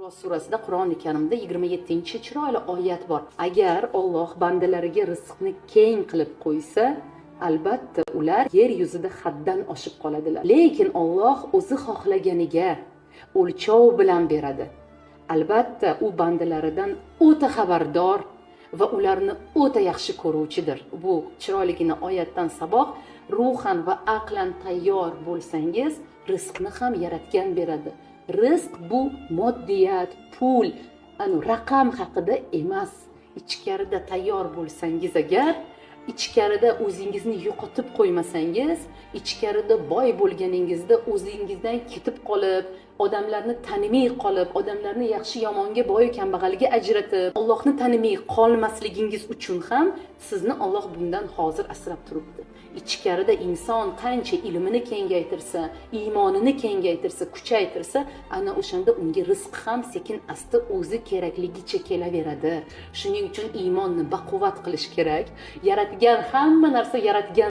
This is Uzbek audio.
Ro'z surasida Qur'oni Karimda 27 chiroyli oyat bor. Agar Alloh bandalariga rizqni keng qilib qo'ysa, albatta ular yer yuzida haddan oshib qoladilar. Lekin Alloh o'zi xohlaganiga o'lchov bilan beradi. Albatta u bandalaridan o'ta xabardor va ularni o'ta yaxshi ko'ruvchidir. Bu chiroyligina oyatdan saboq, ruhan va aqlan tayyor bo'lsangiz, rizqni ham yaratgan beradi. Rizq bu moddiyat, pul, raqam haqida emas. Ichkarida tayyor bo'lsangiz agar, ichkarida o'zingizni yo'qotib qo'ymasangiz, ichkarida boy bo'lganingizda o'zingizdan ketib qolib, odamlarni tanimay qolib, odamlarni yaxshi yomonga, boy kambag'alga ajratib, Allohni tanimay qolmasligingiz uchun ham sizni Alloh bundan hozir asrab turibdi. Ichkarida inson qancha ilmini kengaytirsa, iymonini kengaytirsa, kuchaytirsa, ana o'shanda unga rizq ham sekin asta o'zi kerakligicha kelaveradi. Shuning uchun iymonni baquvvat qilish kerak. Yaratgan hamma narsa yaratgan